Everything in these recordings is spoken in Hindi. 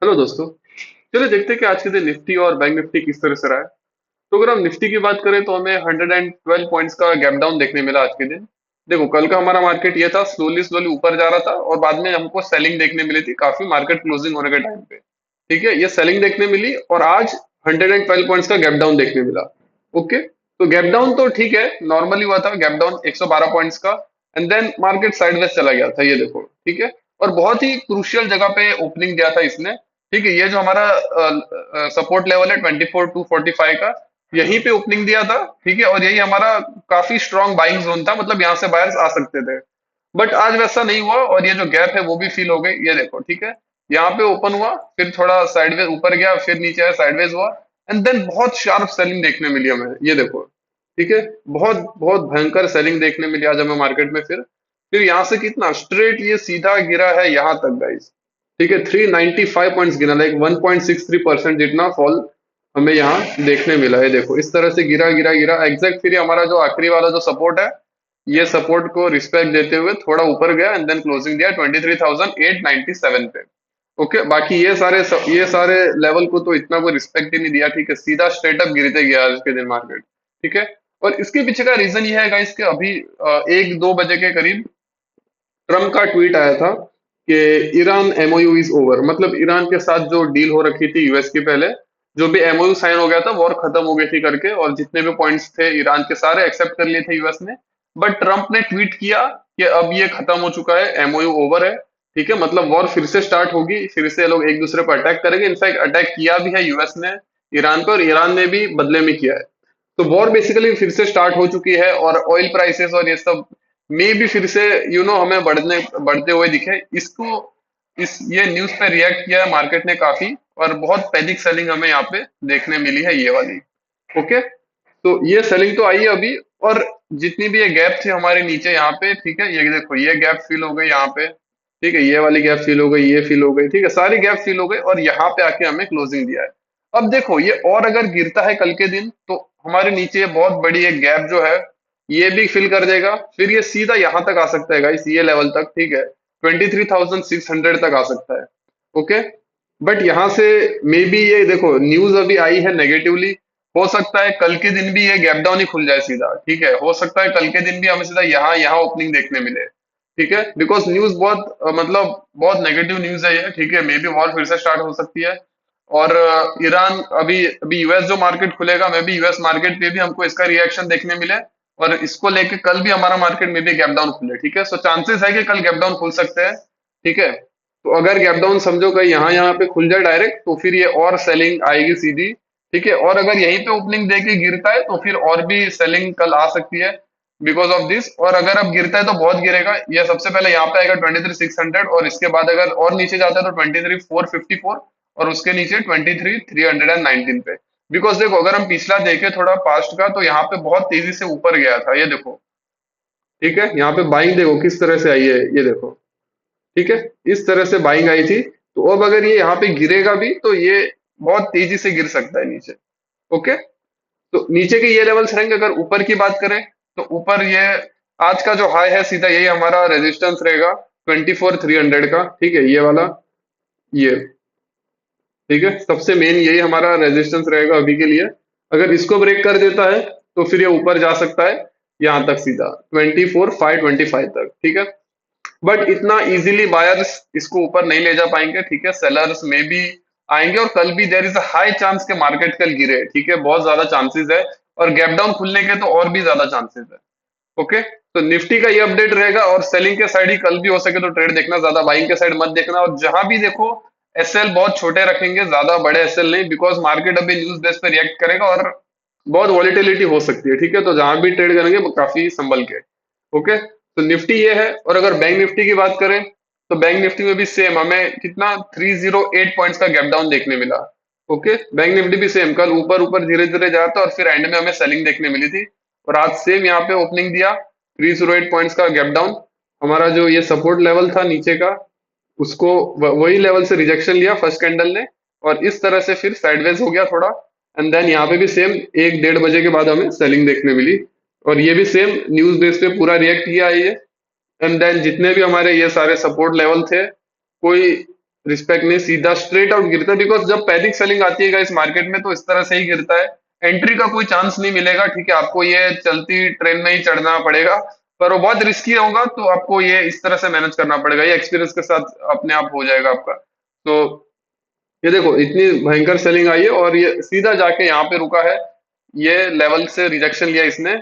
हेलो दोस्तों। चलिए देखते हैं कि आज के दिन निफ्टी और बैंक निफ्टी किस तरह से रहा है। तो अगर हम निफ्टी की बात करें तो हमें 112 पॉइंट्स का गैप डाउन देखने मिला आज के दिन। देखो कल का हमारा मार्केट ये था, स्लोली स्लोली ऊपर जा रहा था और बाद में हमको सेलिंग देखने मिली थी काफी मार्केट क्लोजिंग होने के टाइम पे। ठीक है, ये सेलिंग देखने मिली और आज 112 पॉइंट्स का गैप डाउन देखने मिला। ओके, तो गैप डाउन तो ठीक है, नॉर्मली हुआ था गैप डाउन 112 पॉइंट्स का। एंड देन मार्केट साइडवेज चला गया था, ये देखो। ठीक है, और बहुत ही क्रूशियल जगह पे ओपनिंग दिया था इसने। ठीक है, ये जो हमारा सपोर्ट लेवल है 24,245 का, यहीं पे ओपनिंग दिया था। ठीक है, और यही हमारा काफी स्ट्रॉन्ग बाइंग जोन था, मतलब यहाँ से बायर्स आ सकते थे। बट आज वैसा नहीं हुआ और ये जो गैप है वो भी फिल हो गई, ये देखो। ठीक है, यहाँ पे ओपन हुआ, फिर थोड़ा साइडवेज ऊपर गया, फिर नीचे आया, साइडवेज हुआ। एंड देन बहुत शार्प सेलिंग देखने मिली हमें, ये देखो। ठीक है, बहुत बहुत भयंकर सेलिंग देखने मिली आज हमें मार्केट में। फिर यहाँ से कितना स्ट्रेट ये सीधा गिरा है यहाँ तक गाइस। ठीक है, 395 पॉइंट्स गिरा, लाइक 1.63% जितना फॉल हमें यहाँ देखने मिला है। देखो इस तरह से गिरा गिरा गिरा एग्जैक्ट, फिर ये हमारा जो आखिरी वाला जो सपोर्ट है, ये सपोर्ट को रिस्पेक्ट देते हुए थोड़ा ऊपर गया एंड देन क्लोजिंग दिया 23,897 पे। ओके, बाकी ये सारे लेवल को तो इतना कोई रिस्पेक्ट ही नहीं दिया। ठीक है, सीधा स्ट्रेट अप गिरते गया आज के दिन मार्केट। ठीक है, और इसके पीछे का रीजन ये है गाइस कि अभी 1-2 बजे के करीब ट्रम्प का ट्वीट आया था कि ईरान एमओयू इज ओवर, मतलब ईरान के साथ जो डील हो रखी थी यूएस की पहले, जो भी एमओयू साइन हो गया था, वॉर खत्म हो गई थी करके, और जितने भी पॉइंट्स थे ईरान के सारे एक्सेप्ट कर लिए थे यूएस ने। बट ट्रम्प ने ट्वीट किया कि अब ये खत्म हो चुका है, एमओयू ओवर है। ठीक है, मतलब वॉर फिर से स्टार्ट होगी, फिर से लोग एक दूसरे पर अटैक करेंगे। इनफैक्ट अटैक किया भी है यूएस ने ईरान पर, और ईरान ने भी बदले में किया है। तो वॉर बेसिकली फिर से स्टार्ट हो चुकी है और ऑयल प्राइसेस और ये सब में भी फिर से हमें बढ़ते हुए दिखे। इसको इस ये न्यूज पे रिएक्ट किया है मार्केट ने काफी, और बहुत पैनिक सेलिंग हमें यहाँ पे देखने मिली है, ये वाली। ओके, तो ये सेलिंग तो आई है अभी। और जितनी भी ये गैप थी हमारे नीचे यहाँ पे, ठीक है, ये देखो ये गैप फिल हो गई यहाँ पे। ठीक है, ये वाली गैप फिल हो गई, ये फिल हो गई। ठीक है, सारी गैप फिल हो गई और यहाँ पे आके हमें क्लोजिंग दिया है। अब देखो ये और अगर गिरता है कल के दिन तो हमारे नीचे ये बहुत बड़ी एक गैप जो है, ये भी फिल कर देगा। फिर ये सीधा यहाँ तक आ सकता है गाइस, ये लेवल तक। ठीक है, 23,600 तक आ सकता है। ओके, बट यहाँ से मे बी ये देखो न्यूज अभी आई है नेगेटिवली, हो सकता है कल के दिन भी ये गैप डाउन ही खुल जाए सीधा। ठीक है, हो सकता है कल के दिन भी हमें सीधा यहाँ यहाँ ओपनिंग देखने मिले। ठीक है, बिकॉज न्यूज बहुत मतलब बहुत नेगेटिव न्यूज है ये। ठीक है, मे बी वॉर फिर से स्टार्ट हो सकती है। और ईरान अभी अभी यूएस जो मार्केट खुलेगा, मे बी यूएस मार्केट पे भी हमको इसका रिएक्शन देखने मिले, और इसको लेके कल भी हमारा मार्केट में भी गैप डाउन खुले। ठीक है, सो चांसेस है कि कल गैप डाउन खुल सकते हैं। ठीक है, तो अगर गैप डाउन समझो कहीं यहाँ यहाँ पे खुल जाए डायरेक्ट, तो फिर ये और सेलिंग आएगी सीधी। ठीक है, और अगर यहीं पे ओपनिंग देके गिरता है तो फिर और भी सेलिंग कल आ सकती है बिकॉज ऑफ दिस। और अगर अब गिरता है तो बहुत गिरेगा, ये सबसे पहले यहाँ पे आएगा 23,600, और इसके बाद अगर और नीचे जाता है तो 23,454, और उसके नीचे 23,319 पे। बिकॉज देखो अगर हम पिछला देखें थोड़ा पास्ट का, तो यहाँ पे बहुत तेजी से ऊपर गया था, ये देखो। ठीक है, यहाँ पे बाइंग देखो किस तरह से आई है, ये देखो। ठीक है, इस तरह से बाइंग आई थी। तो अब अगर ये यहाँ पे गिरेगा भी तो ये बहुत तेजी से गिर सकता है नीचे। ओके, तो नीचे के ये लेवल्स रहेंगे। अगर ऊपर की बात करें तो ऊपर ये आज का जो हाई है सीधा यही हमारा रेजिस्टेंस रहेगा, 24,300 का। ठीक है, ये वाला, ये। ठीक है, सबसे मेन यही हमारा रेजिस्टेंस रहेगा अभी के लिए। अगर इसको ब्रेक कर देता है तो फिर ये ऊपर जा सकता है यहाँ तक सीधा 24,525 तक। ठीक है, बट इतना इजीली बायर्स इसको ऊपर नहीं ले जा पाएंगे। ठीक है, सेलर्स में भी आएंगे, और कल भी there is a high chance के मार्केट कल गिरे। ठीक है, बहुत ज्यादा चांसेस है, और गैप डाउन खुलने के तो और भी ज्यादा चांसेस है। ओके, तो निफ्टी का ये अपडेट रहेगा, और सेलिंग के साइड ही कल भी हो सके तो ट्रेड देखना, ज्यादा बाइंग के साइड मत देखना। और जहां भी देखो एसएल बहुत छोटे रखेंगे, ज्यादा बड़े एसएल नहीं, बिकॉज मार्केट अभी न्यूज बेस पे रिएक्ट करेगा और बहुत वॉलिटिलिटी हो सकती है। ठीक है, तो जहां भी ट्रेड करेंगे वो काफी संभल के। ओके, तो निफ्टी ये है। और अगर बैंक निफ्टी की बात करें तो बैंक निफ्टी में भी सेम हमें कितना 308 पॉइंट्स का गैप डाउन देखने मिला। ओके, बैंक निफ्टी भी सेम कल ऊपर ऊपर धीरे धीरे जा रहा था, और फिर एंड में हमें सेलिंग देखने मिली थी। और आज सेम यहाँ पे ओपनिंग दिया, 308 पॉइंट्स का गैप डाउन। हमारा जो ये सपोर्ट लेवल था नीचे का, उसको वही लेवल से रिजेक्शन लिया फर्स्ट कैंडल ने, और इस तरह से फिर साइडवेज हो गया थोड़ा। एंड देन यहाँ पे भी सेम 1-1:30 बजे के बाद हमें सेलिंग देखने मिली, और ये भी सेम न्यूज बेस पे पूरा रिएक्ट किया है ये। एंड देन जितने भी हमारे ये सारे सपोर्ट लेवल थे, कोई रिस्पेक्ट नहीं, सीधा स्ट्रेट आउट गिरता है, बिकॉज जब पैनिक सेलिंग आती है इस मार्केट में तो इस तरह से ही गिरता है। एंट्री का कोई चांस नहीं मिलेगा, ठीक है, आपको ये चलती ट्रेन में ही चढ़ना पड़ेगा, पर वो बहुत रिस्की होगा, तो आपको ये इस तरह से मैनेज करना पड़ेगा, ये एक्सपीरियंस के साथ अपने आप हो जाएगा आपका। तो ये देखो इतनी भयंकर सेलिंग आई है और ये सीधा जाके यहाँ पे रुका है, ये लेवल से रिजेक्शन लिया इसने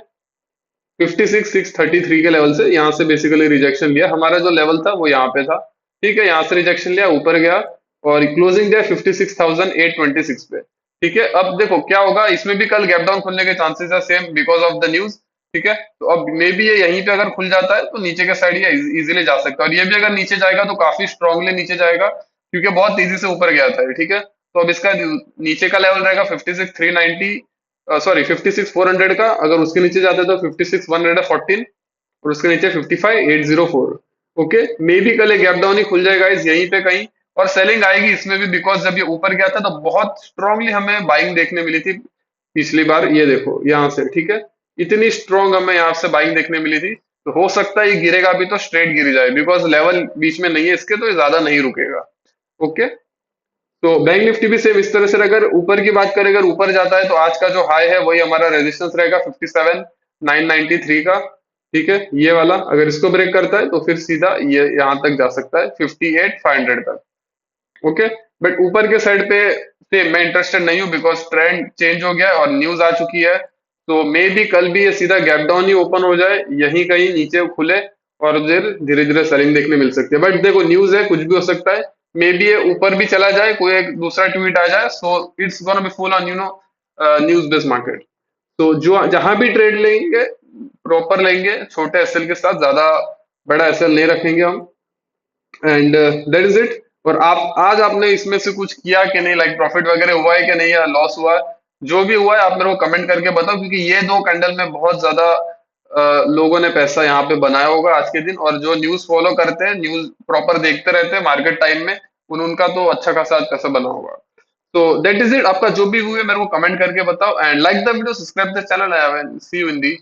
56,633 के लेवल से, यहाँ से बेसिकली रिजेक्शन लिया, हमारा जो लेवल था वो यहाँ पे था, ठीक है, यहाँ से रिजेक्शन लिया, ऊपर गया और क्लोजिंग दिया 56,826 पे। ठीक है, अब देखो क्या होगा, इसमें भी कल गैप डाउन खुलने के चांसेस है same because of the news. ठीक है, तो अब मे बी ये यहीं पे अगर खुल जाता है तो नीचे के साइड ये इजीली जा सकता है, और ये भी अगर नीचे जाएगा तो काफी स्ट्रांगली नीचे जाएगा, क्योंकि बहुत तेजी से ऊपर गया था ये। ठीक है, तो अब इसका नीचे का लेवल रहेगा 56,390, सॉरी 56,400 का, अगर उसके नीचे जाते हैं तो 56,114, और उसके नीचे 55,804। ओके, मे बी कल गैप डाउन ही खुल जाएगा इस यहीं पे कहीं, और सेलिंग आएगी इसमें भी, बिकॉज जब ये ऊपर गया था तो बहुत स्ट्रांगली हमें बाइंग देखने मिली थी पिछली बार, ये देखो यहाँ से, ठीक है, इतनी स्ट्रांग हमें यहाँ से बाइंग देखने मिली थी, तो हो सकता है ये गिरेगा भी तो स्ट्रेट गिर जाए, बिकॉज लेवल बीच में नहीं है इसके, तो ये ज्यादा नहीं रुकेगा। ओके, तो बैंक निफ्टी भी सेम इस तरह से, अगर ऊपर की बात करें, अगर ऊपर जाता है तो आज का जो हाई है वही हमारा रेजिस्टेंस रहेगा 57,993 का। ठीक है, ये वाला अगर इसको ब्रेक करता है तो फिर सीधा ये यहाँ तक जा सकता है 58,500 तक। ओके, बट ऊपर के साइड पे से मैं इंटरेस्टेड नहीं हूँ, बिकॉज ट्रेंड चेंज हो गया है और न्यूज आ चुकी है, तो मे बी कल भी ये सीधा गैप डाउन ही ओपन हो जाए, यहीं कहीं नीचे खुले, और फिर धीरे धीरे सेलिंग देखने मिल सकती है, बट देखो न्यूज है, कुछ भी हो सकता है, मे बी ये ऊपर भी चला जाए, कोई एक दूसरा ट्वीट आ जाए, so it's gonna be full on news based market. तो जो जहां भी ट्रेड लेंगे प्रॉपर लेंगे, छोटे एसएल के साथ, ज्यादा बड़ा एसएल नहीं रखेंगे हम, एंड दैट इज इट। और आप आज आपने इसमें से कुछ किया कि नहीं, लाइक प्रॉफिट वगैरह हुआ है कि नहीं, या लॉस हुआ है, जो भी हुआ है आप मेरे को कमेंट करके बताओ, क्योंकि ये दो कैंडल में बहुत ज्यादा लोगों ने पैसा यहाँ पे बनाया होगा आज के दिन, और जो न्यूज फॉलो करते हैं, न्यूज प्रॉपर देखते रहते हैं मार्केट टाइम में, उनका तो अच्छा खासा आज पैसा बना होगा। तो दैट इज इट, आपका जो भी हुए मेरे को कमेंट करके बताओ, and like the video, subscribe the channel, see you in the